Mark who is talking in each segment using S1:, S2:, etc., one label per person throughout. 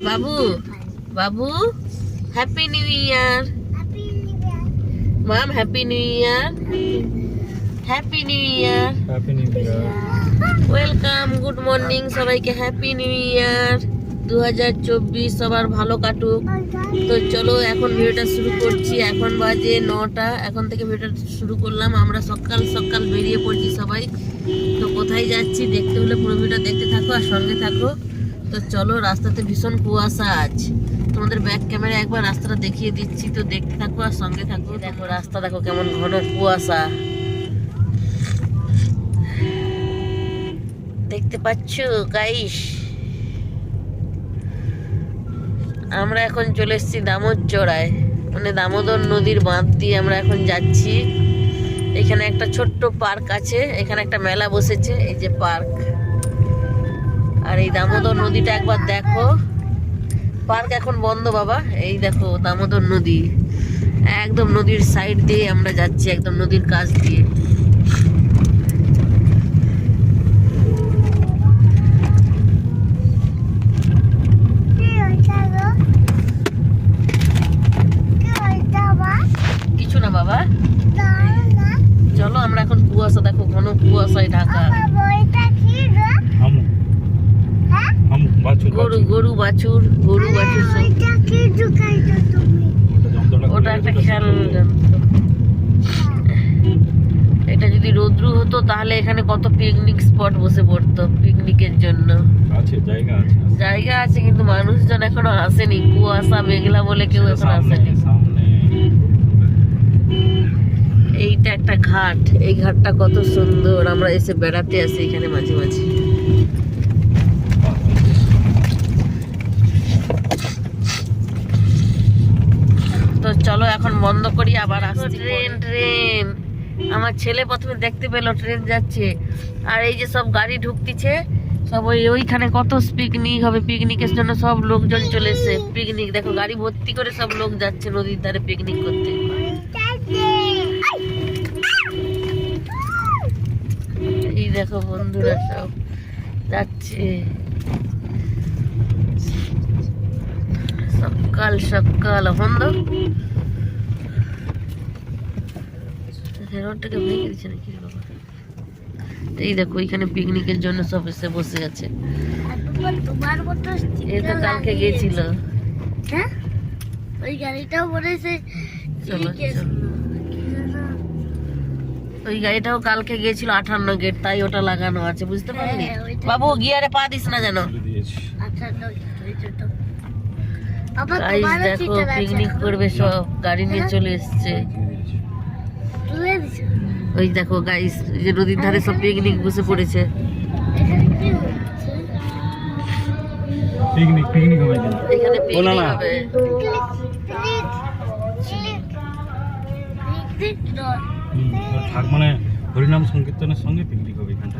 S1: বাবু বাবু happy new year. মাম happy new year. Happy new year. Welcome, good morning সবাইকে, happy new year 2024 সবার ভালো কাটুক। তো চলো এখন ভিডিওটা শুরু করছি। এখন বাজে 9টা, এখন থেকে ভিডিওটা শুরু করলাম। আমরা সকাল সকাল বেরিয়ে পড়ছি সবাই। তো কোথায় যাচ্ছি দেখতে হলে পুরো ভিডিও দেখতে থাকো আর সঙ্গে থাকো। তো চলো, রাস্তাতে ভীষণ কুয়াশা আছে, তোমাদের ব্যাক ক্যামেরা একবার রাস্তাটা দেখিয়ে দিচ্ছি। তো দেখতে থাকো আর সঙ্গে থাকো। দেখো রাস্তা দেখো কেমন ঘন কুয়াশা, দেখতে পাচ্ছ গাইস। আমরা এখন চলে এসেছি দামোদচড়ায়, মানে দামোদর নদীর বাঁধ দিয়ে আমরা এখন যাচ্ছি। এখানে একটা ছোট্ট পার্ক আছে, এখানে একটা মেলা বসেছে, এই যে পার্ক। আর এই দামোদর নদীটা একবার দেখো। পার্ক এখন বন্ধ বাবা। এই দেখো দামোদর নদী, একদম নদীর সাইড দিয়ে আমরা যাচ্ছি, একদম নদীর কাছ দিয়ে। কিছু না বাবা, চলো আমরা এখন কুয়াশা দেখো, ঘন কুয়াশায় ঢাকা। গরু গরু বাছুর, গরু বাছুর ওটা একটা খেয়াল। এটা যদি রোদ্রু হতো তাহলে এখানে কত পিকনিক স্পট বসে পড়তো, পিকনিকের জন্য জায়গা আছে, কিন্তু মানুষজন এখনো আসেনি। কুয়াশা মেঘলা বলে কেউ এখন আসেনি। এইটা একটা ঘাট, এই ঘাটটা কত সুন্দর, আমরা এসে বেড়াতে আসি এখানে মাঝে মাঝে। তো চলো এখন বন্ধ করি, আবার আসছি। ট্রেন ট্রেন আমার ছেলে প্রথমে দেখতে পেলো ট্রেন যাচ্ছে, আর এই যে সব গাড়ি ঢুকতিছে সব ওইখানে কত পিকনিক হবে, পিকনিকের জন্য সব লোকজন চলে এসে। পিকনিক দেখো, গাড়ি ভর্তি করে সব লোক যাচ্ছে নদীর ধারে পিকনিক করতে। এই দেখো বন্ধুরা সব যাচ্ছে সকাল সকাল। বন্ধ রোডটাকে ভেঙে দিচ্ছে নাকি বাবা। এই দেখো এখানে পিকনিকের জন্য সব এসে বসে আছে। এই তো কালকে গেছিল,
S2: ওই গাড়িটাও বলেছে।
S1: চলো ওই গাড়িটাও কালকে গেছিল 58 গেট, তাই ওটা লাগানো আছে, বুঝতে পারলি বাবু। গিয়ারে পা দিস না যেন। দেখো পিকনিক করবে সব, গাড়ি নিয়ে চলে এসছে। ওই দেখো গাইস, যে নদীর ধারে সব পিকনিক বসে পড়েছে।
S3: পিকনিক পিকনিক হবে
S1: এখানে পিকনিক হবে।
S3: থাক মানে হরিনাম সংকীর্তনের সঙ্গে পিকনিক হবে এখানটা।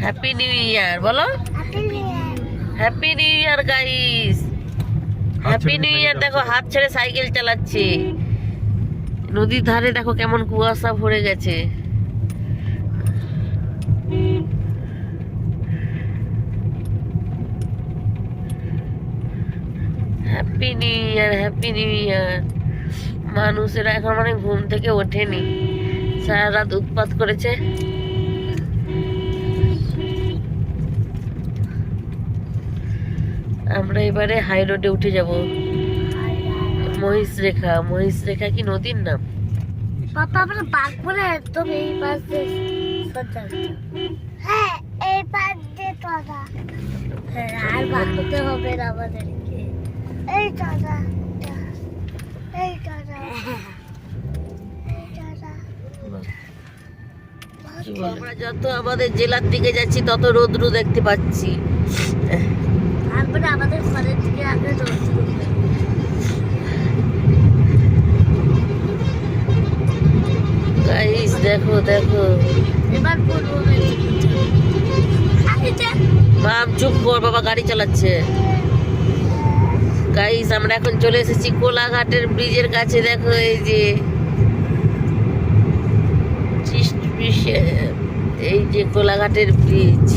S1: হ্যাপি নিউ ইয়ার বলো, হ্যাপি নিউ ইয়ার গাইস, হ্যাপি নিউ ইয়ার। দেখো হাত ছেড়ে সাইকেল চালাচ্ছে, নদীর ধারে দেখো কেমন কুয়াশা ভরে গেছে। Happy new year, happy new ইয়ার। মানুষেরা এখন মানে ঘুম থেকে ওঠেনি, সারা রাত উৎপাত করেছে। আমরা এবারে হাই রোডে উঠে যাব। মহিষরেখা, মহিষরেখা কি নদীর নাম?
S2: পাপা আমরা পার্ক করে একদম এই পাশে সজ্জা। হ্যাঁ এই পাশ দিয়ে তোরা। হ্যাঁ আর ভাবতে হবে না আমাদেরকে। এই দাদা, এই দাদা,
S1: আমরা যত আমাদের জেলার দিকে যাচ্ছি তত রোদ্র দেখতে পাচ্ছি।
S2: তারপরে আমাদের ঘরের দিকে আগে রোদ্র।
S1: গাইস দেখো দেখো,
S2: এবার পড়বো।
S1: মাম চুপ কর বাবা, গাড়ি চালাচ্ছে। গাইস আমরা এখন চলে এসেছি কোলাঘাটের ব্রিজের কাছে। দেখো এই যে এই যে কোলাঘাটের ব্রিজ।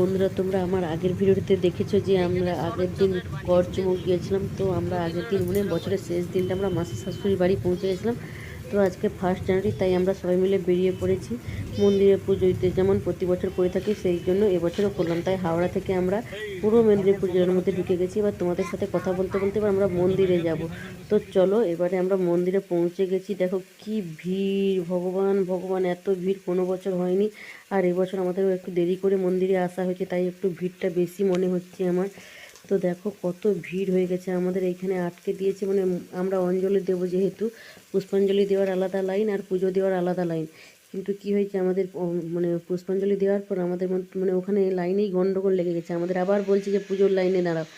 S1: বন্ধুরা, তোমরা আমার আগের ভিডিওতে দেখেছো যে আমরা আগের দিন গড়চুমুক গিয়েছিলাম। তো আমরা আগের দিন মানে বছরের শেষ দিনটা আমরা মাসির শাশুড়ি বাড়ি পৌঁছে গেছিলাম। তো আজকে 1 জানুয়ারি, তাই আমরা সবাই মিলে বেরিয়ে পড়েছি মন্দিরে পুজো দিতে, যেমন প্রতি বছর করে থাকি সেই জন্য এবছরও করলাম। তাই হাওড়া থেকে আমরা পুরো মেদিনীপুর জেলার মধ্যে ঢুকে গেছি। এবার তোমাদের সাথে কথা বলতে বলতে এবার আমরা মন্দিরে যাব। তো চলো, এবারে আমরা মন্দিরে পৌঁছে গেছি। দেখো কি ভিড়, ভগবান ভগবান, এত ভিড় কোনো বছর হয়নি। আর এবছর আমাদের একটু দেরি করে মন্দিরে আসা হয়েছে, তাই একটু ভিড়টা বেশি মনে হচ্ছে আমার। তো দেখো কত ভিড় হয়ে গেছে, আমাদের এইখানে আটকে দিয়েছে। মানে আমরা অঞ্জলি দেবো যেহেতু, পুষ্পাঞ্জলি দেওয়ার আলাদা লাইন আর পুজো দেওয়ার আলাদা লাইন। কিন্তু কি হয়েছে, আমাদের মানে পুষ্পাঞ্জলি দেওয়ার পর আমাদের মানে ওখানে লাইনেই গন্ডগোল লেগে গেছে। আমাদের আবার বলছে যে পুজোর লাইনে দাঁড়াও,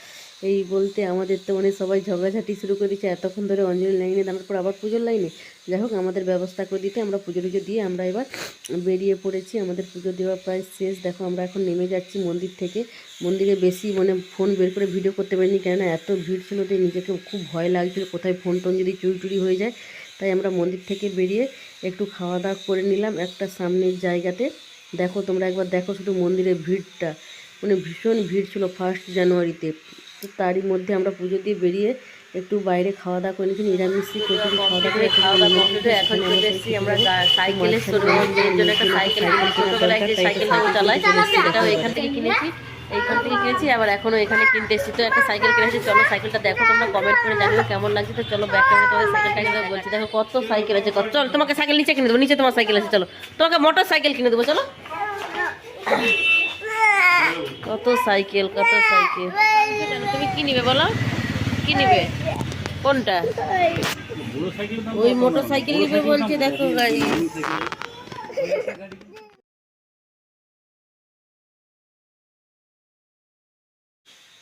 S1: এই বলতে আমাদের তো মানে সবাই ঝগড়াঝাটি শুরু করে দিয়েছে। এতক্ষণ ধরে অঞ্জলি লাইনে দাঁড়ানোর পর আবার পুজোর লাইনে। যাই হোক, আমাদের ব্যবস্থা করে দিতে আমরা পুজো টুজো দিয়ে আমরা এবার বেরিয়ে পড়েছি। আমাদের পুজো দেওয়া প্রায় শেষ। দেখো আমরা এখন নেমে যাচ্ছি মন্দির থেকে। মন্দিরে বেশি মানে ফোন বের করে ভিডিও করতে পারিনি, কেননা এত ভিড় ছিল যে নিজেকে খুব ভয় লাগছিল কোথায় ফোন টোন যদি চুরি টুরি হয়ে যায়। তাই আমরা মন্দির থেকে বেরিয়ে একটু খাওয়া দাওয়া করে নিলাম একটা সামনের জায়গাতে। দেখো তোমরা একবার দেখো শুধু মন্দিরের ভিড়টা, মানে ভীষণ ভিড় ছিল 1 জানুয়ারিতে। তো তারই মধ্যে আমরা পুজো দিয়ে বেরিয়ে একটু বাইরে খাওয়া দাওয়া করে নিয়েছি, নিরামিষই কচুরি খাওয়া দাওয়া করে খাওয়া দাওয়া কমপ্লিট। এখন চলে এসেছি আমরা সাইকেলের শোরুমের জন্য একটা সাইকেল, ছোটোবেলায় যে সাইকেলটা চালাই সেটাও এখান থেকে কিনেছি, এইখান থেকে কিনেছি। আবার এখনও এখানে কিনতে এসেছি। তো একটা সাইকেল কিনেছি, চলো সাইকেলটা দেখো, তোমরা কমেন্ট করে জানিও কেমন লাগছে। তো চলো ব্যাক ক্যামেরা তোমাদের সাইকেলটা কিনে বলছি। দেখো কত সাইকেল আছে, কত। চলো তোমাকে সাইকেল নিচে কিনে দেবো, নিচে তোমার সাইকেল আছে, চলো তোমাকে মোটর সাইকেল কিনে দেবো, চলো। কত সাইকেল, কত সাইকেল। তুমি কি নিবে বলো, কি নিবে, কোনটা? ওই মোটর সাইকেল নিবে বলছে, দেখো গাড়ি।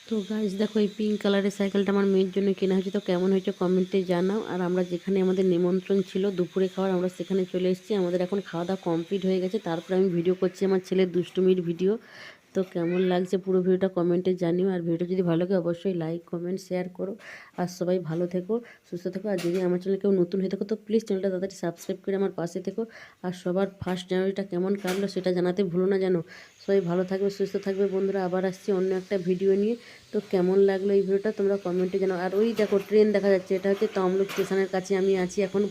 S1: তো গাইস দেখো, এই পিঙ্ক কালারের সাইকেলটা আমার মেয়ের জন্য কেনা হয়েছে। তো কেমন হয়েছে কমেন্টে জানাও। আর আমরা যেখানে আমাদের নিমন্ত্রণ ছিল দুপুরে খাওয়ার, আমরা সেখানে চলে এসেছি। আমাদের এখন খাওয়া দাওয়া কমপ্লিট হয়ে গেছে। তারপরে আমি ভিডিও করছি আমার ছেলের দুষ্টুমির ভিডিও। তো কেমন লাগছে পুরো ভিডিওটা কমেন্টে জানিও। আর ভিডিও যদি ভালো লাগে অবশ্যই লাইক কমেন্ট শেয়ার করো। আর সবাই ভালো থেকো, সুস্থ থেকো। আর যদি আমার চ্যানেলে কেউ নতুন হয়ে থাকো তো প্লিজ চ্যানেলটা তাড়াতাড়ি সাবস্ক্রাইব করে আমার পাশে থেকো। আর সবার 1 জানুয়ারিটা কেমন কাটলো সেটা জানাতে ভুলো না যেন। সবাই ভালো থাকবে, সুস্থ থাকবে বন্ধুরা। আবার আসছি অন্য একটা ভিডিও নিয়ে। তো কেমন লাগলো এই ভিডিওটা তোমরা কমেন্টে জানাও। আর ওই দেখো ট্রেন দেখা যাচ্ছে, এটা হচ্ছে তমলুক স্টেশনের কাছে আমি আছি এখন।